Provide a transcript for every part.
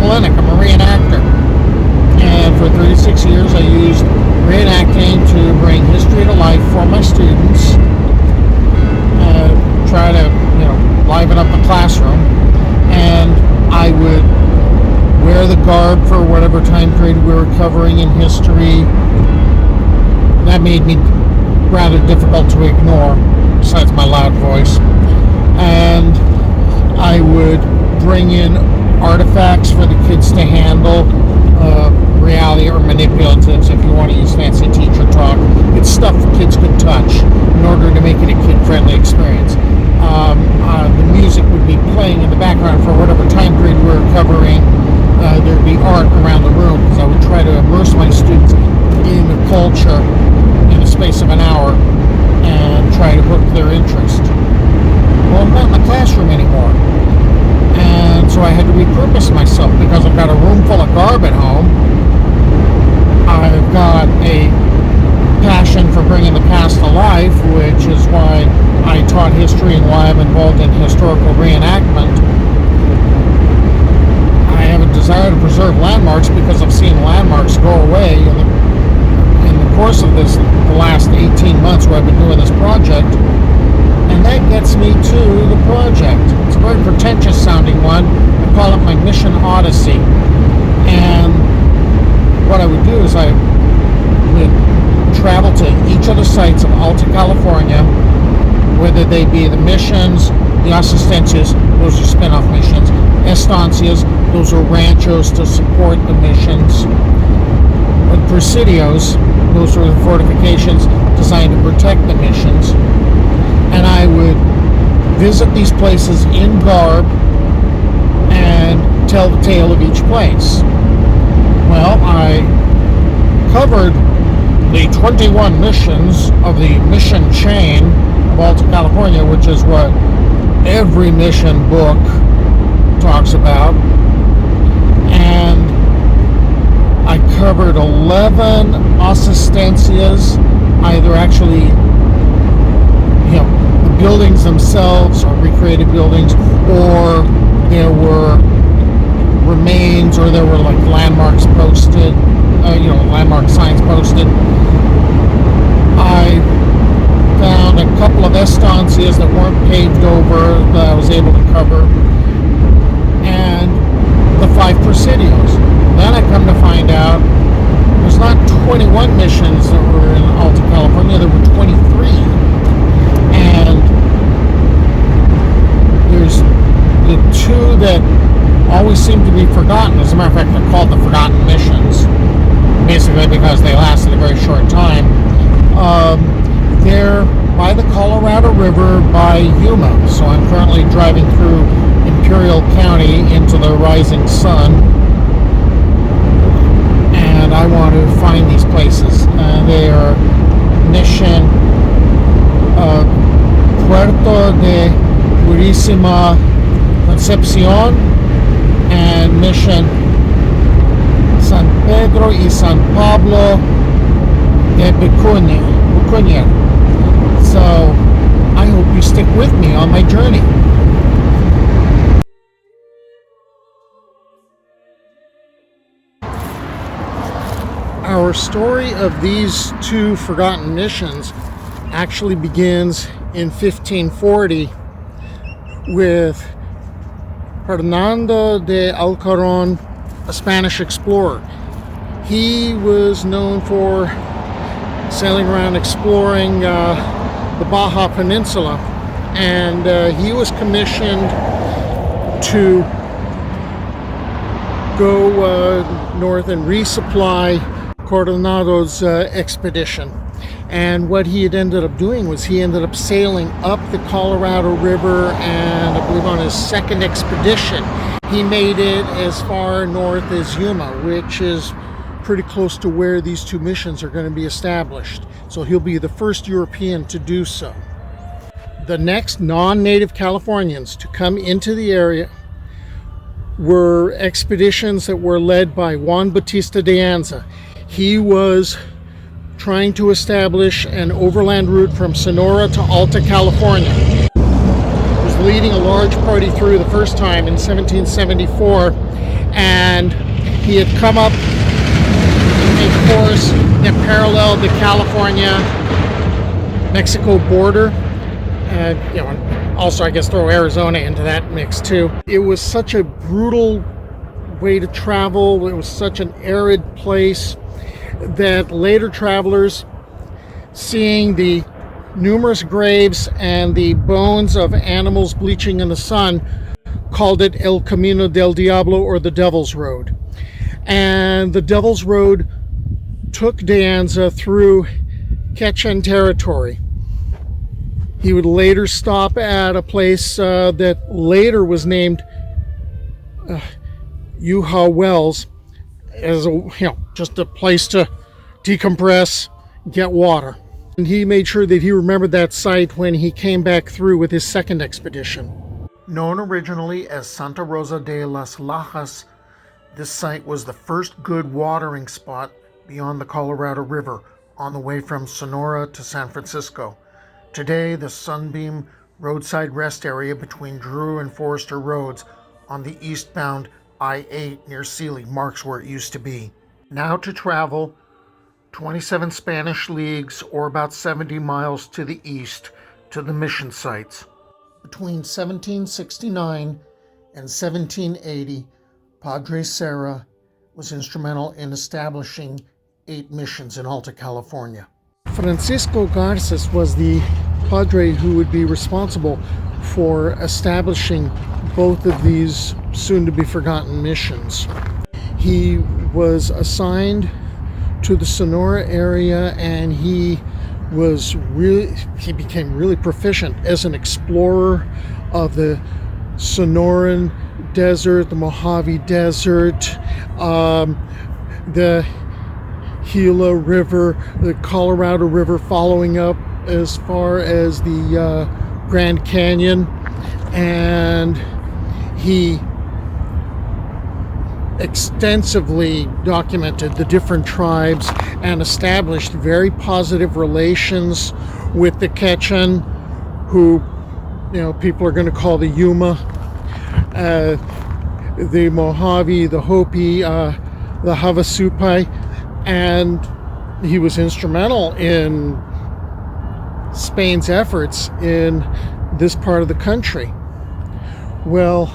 clinic. I'm a reenactor. And for 36 years I used reenacting to bring history to life for my students. Try to, liven up the classroom. And I would wear the garb for whatever time period we were covering in history. That made me rather difficult to ignore, besides my loud voice. And I would bring in artifacts for the kids to handle, reality or manipulatives, if you want to use fancy teacher talk. It's stuff kids could touch in order to make it a kid-friendly experience. The music would be playing in the background for whatever time period we were covering. There'd be art around the room, because I would try to immerse my students in the culture in the space of an hour and try to hook their interest. Well, I'm not in the classroom anymore, and so I had to repurpose myself, because I've got a room full of garb at home. I've got a passion for bringing the past to life, which is why I taught history and why I'm involved in historical reenactment. I have a desire to preserve landmarks, because I've seen landmarks go away in the course of the last 18 months where I've been doing this project. And that gets me to the project. It's a very pretentious sounding one. I call it my mission Odyssey. And what I would do is I would travel to each of the sites of Alta California, whether they be the missions, the asistencias, those are spin-off missions, estancias, those are ranchos to support the missions, and presidios, those are the fortifications designed to protect the missions. And I would visit these places in garb and tell the tale of each place. Well, I covered the 21 missions of the mission chain of Alta California, which is what every mission book talks about. And I covered 11 asistencias, either actually the buildings themselves or recreated buildings, or there were remains, or there were like landmarks posted, landmark signs posted. I found a couple of estancias that weren't paved over that I was able to cover, and the 5 presidios. Then I come to find out there's not 21 missions that were in Alta California, there were 23. And there's the 2 that always seem to be forgotten. As a matter of fact, they're called the Forgotten Missions, basically because they lasted a very short time. They're by the Colorado River by Yuma. So I'm currently driving through Imperial County into the rising sun, and I want to find these places. They are mission Puerto de Purísima Concepción and mission San Pedro y San Pablo de Bicuñer. So I hope you stick with me on my journey. Our story of these 2 forgotten missions actually begins in 1540 with Hernando de Alcarón, a Spanish explorer. He was known for sailing around exploring the Baja Peninsula, and he was commissioned to go north and resupply Coronado's expedition. And what he had ended up doing was he ended up sailing up the Colorado River, and I believe on his second expedition he made it as far north as Yuma, which is pretty close to where these 2 missions are going to be established. So he'll be the first European to do so. The next non-native Californians to come into the area were expeditions that were led by Juan Bautista de Anza. He was trying to establish an overland route from Sonora to Alta California. He was leading a large party through the first time in 1774, and he had come up a course that paralleled the California-Mexico border. Also I guess throw Arizona into that mix too. It was such a brutal way to travel. It was such an arid place that later travelers, seeing the numerous graves and the bones of animals bleaching in the sun, called it El Camino del Diablo, or the Devil's Road. And the Devil's Road took De Anza through Quechan territory. He would later stop at a place that later was named Yuha Wells, as just a place to decompress, get water. And he made sure that he remembered that site when he came back through with his second expedition. Known originally as Santa Rosa de las Lajas, this site was the first good watering spot beyond the Colorado River on the way from Sonora to San Francisco. Today, the Sunbeam roadside rest area between Drew and Forester Roads on the eastbound I-8 near Sealy marks where it used to be. Now to travel 27 Spanish leagues, or about 70 miles to the east, to the mission sites. Between 1769 and 1780, Padre Serra was instrumental in establishing 8 missions in Alta California. Francisco Garces was the padre who would be responsible for establishing both of these soon-to-be-forgotten missions. He was assigned to the Sonora area, and he became really proficient as an explorer of the Sonoran Desert, the Mojave Desert, the Gila River, the Colorado River, following up as far as the Grand Canyon, and he extensively documented the different tribes and established very positive relations with the Quechan, who people are going to call the Yuma, the Mojave, the Hopi, the Havasupai, and he was instrumental in Spain's efforts in this part of the country. Well,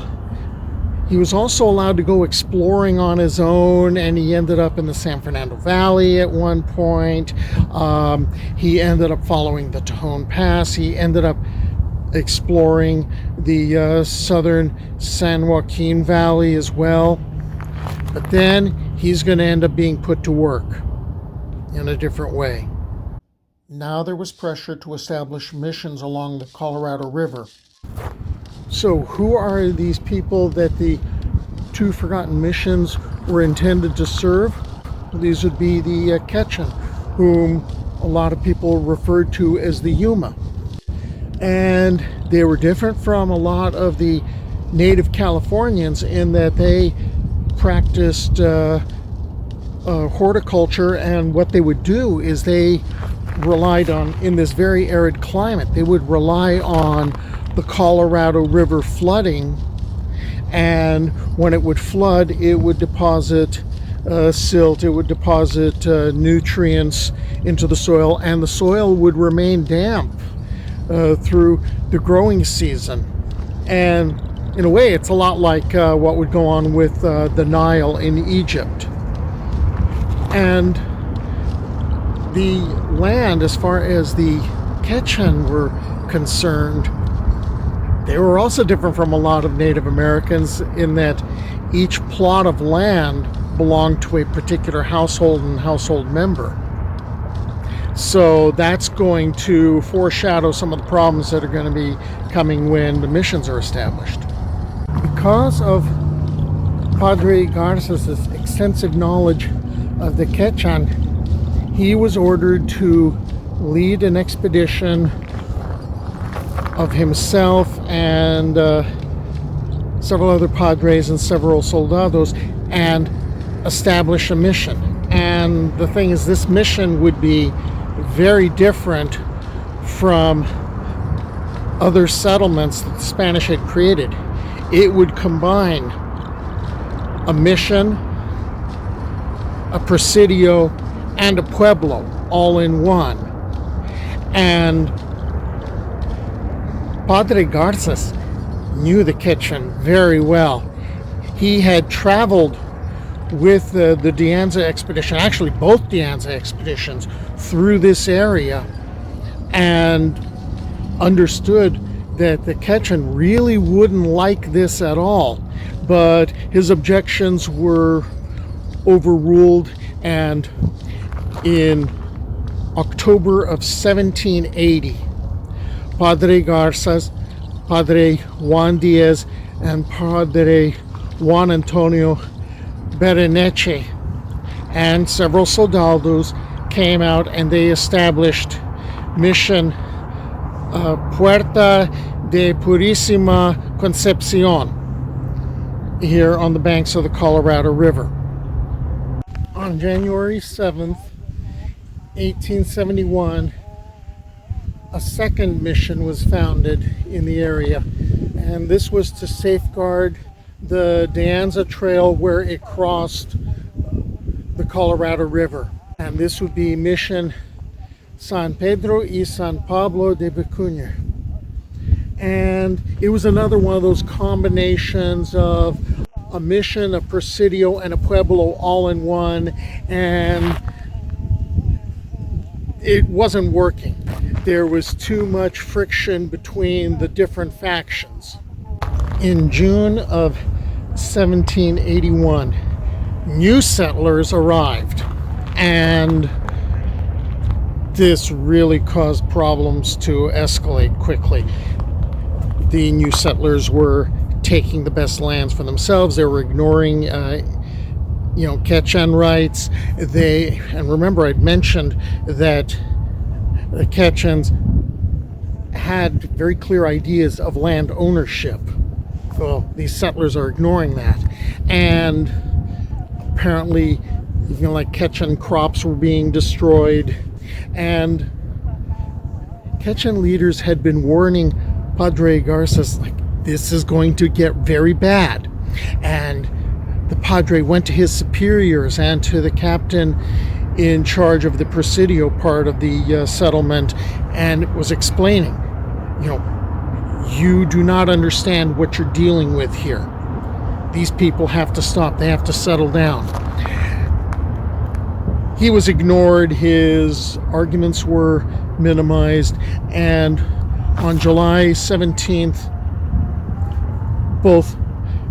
he was also allowed to go exploring on his own, and he ended up in the San Fernando Valley at one point. He ended up following the Tejon Pass. He ended up exploring the southern San Joaquin Valley as well. But then he's going to end up being put to work in a different way. Now there was pressure to establish missions along the Colorado River. So who are these people that the 2 forgotten missions were intended to serve? These would be the Quechan, whom a lot of people referred to as the Yuma. And they were different from a lot of the native Californians in that they practiced horticulture, and what they would do is they relied on, in this very arid climate, they would rely on the Colorado River flooding, and when it would flood, it would deposit silt, it would deposit nutrients into the soil, and the soil would remain damp through the growing season. And in a way, it's a lot like what would go on with the Nile in Egypt. And the land, as far as the Quechan were concerned, they were also different from a lot of Native Americans in that each plot of land belonged to a particular household and household member. So that's going to foreshadow some of the problems that are going to be coming when the missions are established. Because of Padre Garces' extensive knowledge of the Quechan, he was ordered to lead an expedition of himself and several other padres and several soldados and establish a mission. And the thing is, this mission would be very different from other settlements that the Spanish had created. It would combine a mission, a presidio, and a pueblo all in one. And Padre Garces knew the Quechan very well. He had traveled with the De Anza expedition, actually both De Anza expeditions, through this area, and understood that the Quechan really wouldn't like this at all. But his objections were overruled, and in October of 1780, Padre Garces, Padre Juan Diaz, and Padre Juan Antonio Bereneche and several soldados came out, and they established Mission Puerto de Purísima Concepción here on the banks of the Colorado River. On January 7th, 1871, a second mission was founded in the area, and this was to safeguard the De Anza Trail where it crossed the Colorado River. And this would be Mission San Pedro y San Pablo de Bicuñer. And it was another one of those combinations of a mission, a presidio, and a pueblo all in one, and it wasn't working. There was too much friction between the different factions. In June of 1781, new settlers arrived, and this really caused problems to escalate quickly. The new settlers were taking the best lands for themselves. They were ignoring Quechan rights. And remember, I'd mentioned that the Quechans had very clear ideas of land ownership. Well, these settlers are ignoring that, and apparently, Quechan crops were being destroyed, and Quechan leaders had been warning Padre Garces, this is going to get very bad. And the Padre went to his superiors and to the captain in charge of the presidio part of the settlement, and was explaining, you do not understand what you're dealing with here. These people have to stop. They have to settle down. He was ignored. His arguments were minimized. And on July 17th, both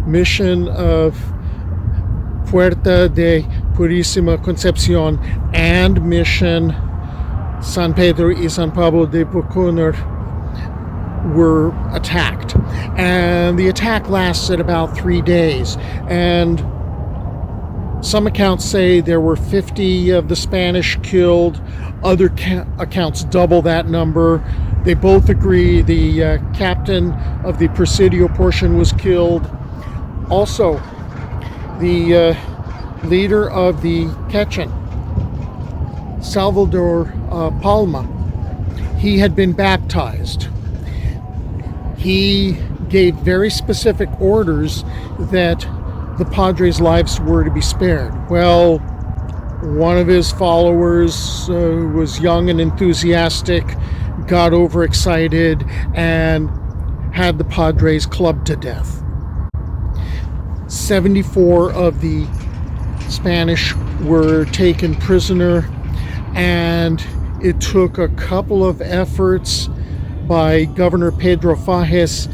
Mission of Puerto de Purísima Concepción and Mission San Pedro y San Pablo de Bicuñer were attacked, and the attack lasted about 3 days, and some accounts say there were 50 of the Spanish killed. Other accounts double that number. They both agree the captain of the presidio portion was killed. Also, the leader of the Quechan, Salvador Palma, he had been baptized. He gave very specific orders that the Padres' lives were to be spared. Well, one of his followers was young and enthusiastic, got overexcited, and had the Padres clubbed to death. 74 of the Spanish were taken prisoner, and it took a couple of efforts by Governor Pedro Fages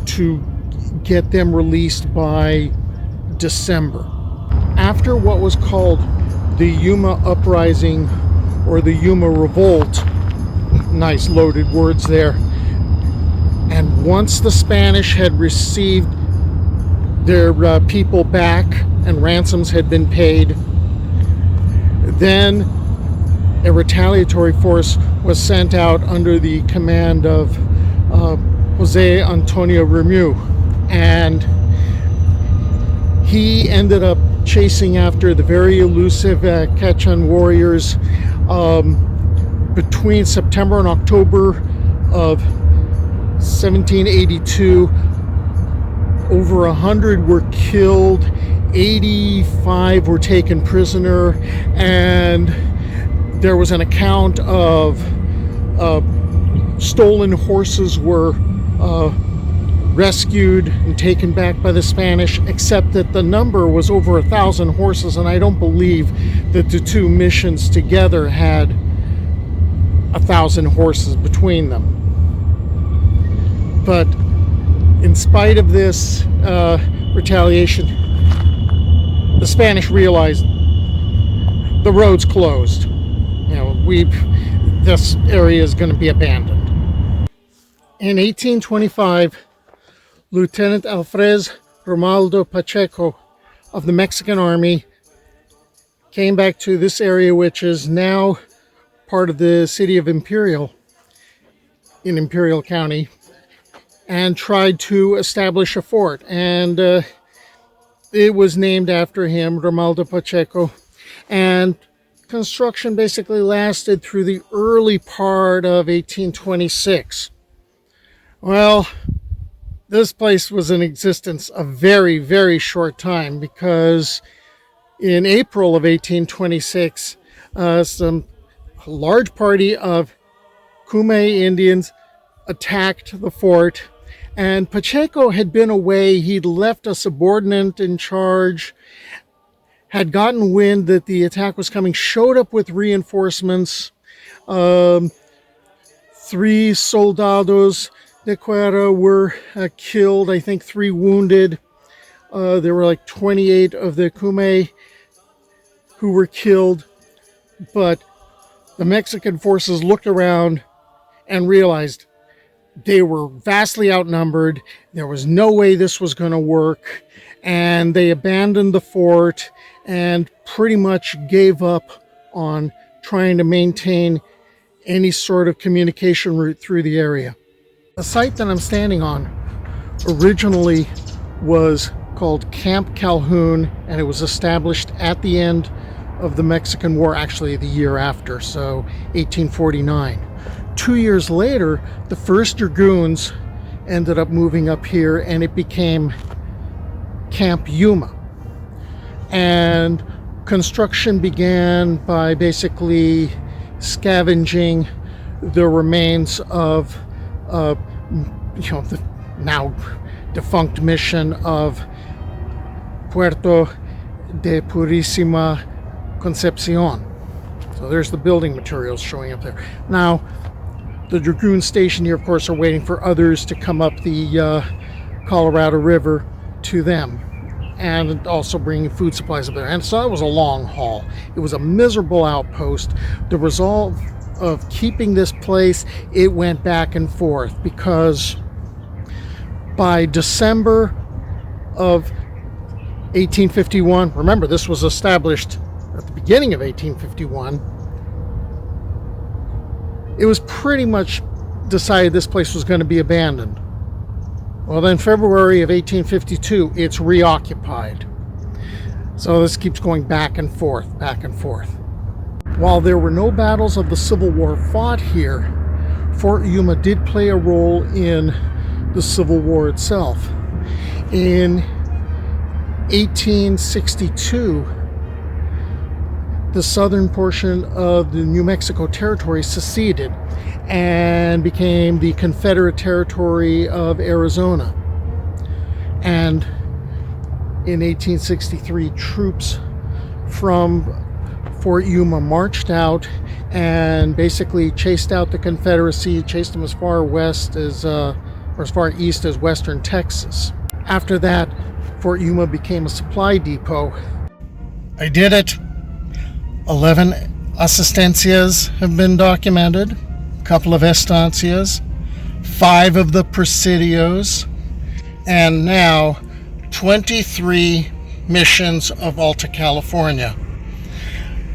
to get them released by December. After what was called the Yuma Uprising or the Yuma Revolt, nice loaded words there, and once the Spanish had received their people back and ransoms had been paid, then a retaliatory force was sent out under the command of Jose Antonio Remu, and he ended up chasing after the very elusive Quechan warriors between September and October of 1782. over 100 were killed, 85 were taken prisoner, and there was an account of stolen horses were rescued and taken back by the Spanish, except that the number was over 1,000 horses, and I don't believe that the two missions together had 1,000 horses between them. But in spite of this retaliation, the Spanish realized the road's closed. This area is going to be abandoned. In 1825, Lieutenant Alfrez Romaldo Pacheco of the Mexican Army came back to this area, which is now part of the city of Imperial in Imperial County, and tried to establish a fort. And it was named after him, Romaldo Pacheco. And construction basically lasted through the early part of 1826. Well, this place was in existence a very, very short time, because in April of 1826, a large party of Kume Indians attacked the fort, and Pacheco had been away. He'd left a subordinate in charge, had gotten wind that the attack was coming, showed up with reinforcements, 3 soldados de Guerra were killed, I think 3 wounded. There were like 28 of the Kume who were killed, but the Mexican forces looked around and realized they were vastly outnumbered. There was no way this was going to work, and they abandoned the fort and pretty much gave up on trying to maintain any sort of communication route through the area. The site that I'm standing on originally was called Camp Calhoun, and it was established at the end of the Mexican War, actually the year after, so 1849. 2 years later, the 1st Dragoons ended up moving up here, and it became Camp Yuma. And construction began by basically scavenging the remains of the now defunct mission of Puerto de Purísima Concepción. So there's the building materials showing up there. Now, the Dragoons stationed here, of course, are waiting for others to come up the Colorado River to them, and also bringing food supplies up there. And so it was a long haul. It was a miserable outpost. The resolve of keeping this place, it went back and forth, because by December of 1851, remember this was established at the beginning of 1851, it was pretty much decided this place was going to be abandoned. Well, then February of 1852, it's reoccupied. So this keeps going back and forth, back and forth. While there were no battles of the Civil War fought here, Fort Yuma did play a role in the Civil War itself. In 1862, the southern portion of the New Mexico Territory seceded and became the Confederate Territory of Arizona. And in 1863, troops from Fort Yuma marched out and basically chased out the Confederacy, chased them as far west as, or as far east as western Texas. After that, Fort Yuma became a supply depot. I did it. 11 asistencias have been documented, a couple of estancias, 5 of the presidios, and now 23 missions of Alta California.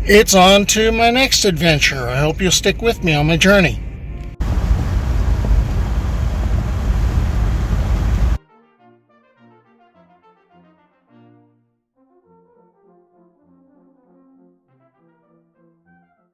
It's on to my next adventure. I hope you'll stick with me on my journey.